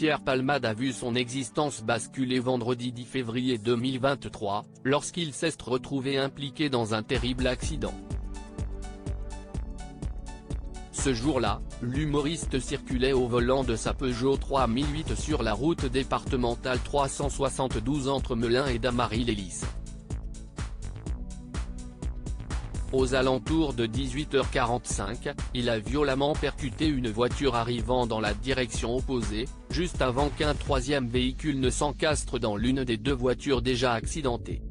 Pierre Palmade a vu son existence basculer vendredi 10 février 2023, lorsqu'il s'est retrouvé impliqué dans un terrible accident. Ce jour-là, l'humoriste circulait au volant de sa Peugeot 3008 sur la route départementale 372 entre Melun et Damary-les-Lys. Aux alentours de 18h45, il a violemment percuté une voiture arrivant dans la direction opposée, juste avant qu'un troisième véhicule ne s'encastre dans l'une des deux voitures déjà accidentées.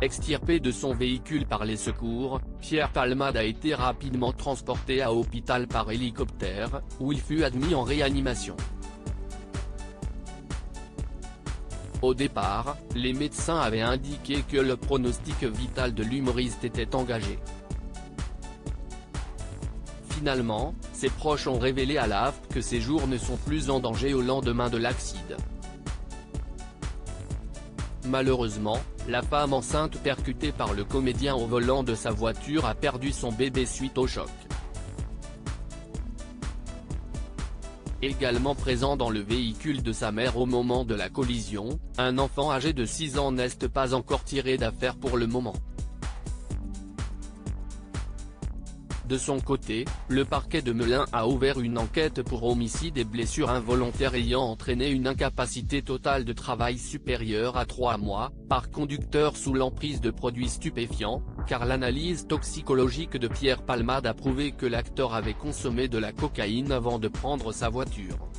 Extirpé de son véhicule par les secours, Pierre Palmade a été rapidement transporté à l'hôpital par hélicoptère, où il fut admis en réanimation. Au départ, les médecins avaient indiqué que le pronostic vital de l'humoriste était engagé. Finalement, ses proches ont révélé à l'AFP que ses jours ne sont plus en danger au lendemain de l'accident. Malheureusement, la femme enceinte percutée par le comédien au volant de sa voiture a perdu son bébé suite au choc. Également présent dans le véhicule de sa mère au moment de la collision, un enfant âgé de 6 ans n'est pas encore tiré d'affaire pour le moment. De son côté, le parquet de Melun a ouvert une enquête pour homicide et blessures involontaires ayant entraîné une incapacité totale de travail supérieure à 3 mois, par conducteur sous l'emprise de produits stupéfiants, car l'analyse toxicologique de Pierre Palmade a prouvé que l'acteur avait consommé de la cocaïne avant de prendre sa voiture.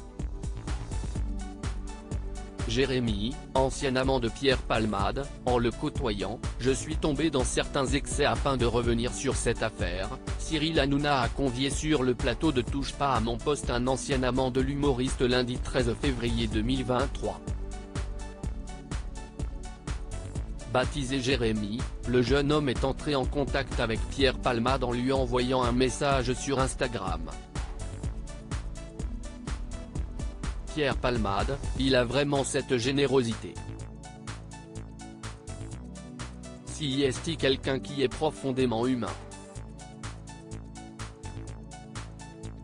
Jérémy, ancien amant de Pierre Palmade, en le côtoyant, je suis tombé dans certains excès. Afin de revenir sur cette affaire, Cyril Hanouna a convié sur le plateau de Touche pas à mon poste un ancien amant de l'humoriste lundi 13 février 2023. Baptisé Jérémy, le jeune homme est entré en contact avec Pierre Palmade en lui envoyant un message sur Instagram. Pierre Palmade, il a vraiment cette générosité. Si est quelqu'un qui est profondément humain.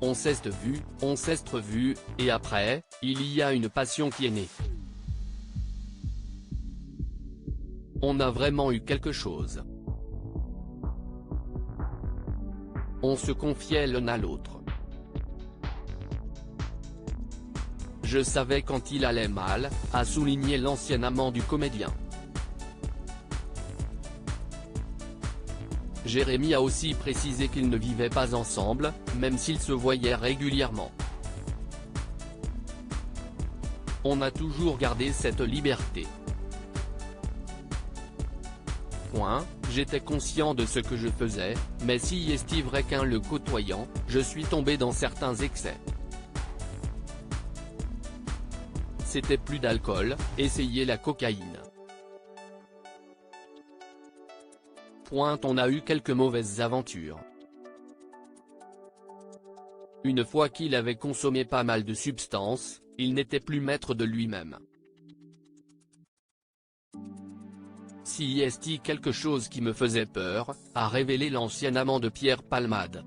On s'est vu, on s'est revu, et après, il y a une passion qui est née. On a vraiment eu quelque chose. On se confiait l'un à l'autre. Je savais quand il allait mal, a souligné l'ancien amant du comédien. Jérémy a aussi précisé qu'ils ne vivaient pas ensemble, même s'ils se voyaient régulièrement. On a toujours gardé cette liberté. J'étais conscient de ce que je faisais, mais si est vrai qu'en le côtoyant, je suis tombé dans certains excès. C'était plus d'alcool, essayer la cocaïne. On a eu quelques mauvaises aventures. Une fois qu'il avait consommé pas mal de substances, il n'était plus maître de lui-même. Si est quelque chose qui me faisait peur, a révélé l'ancien amant de Pierre Palmade.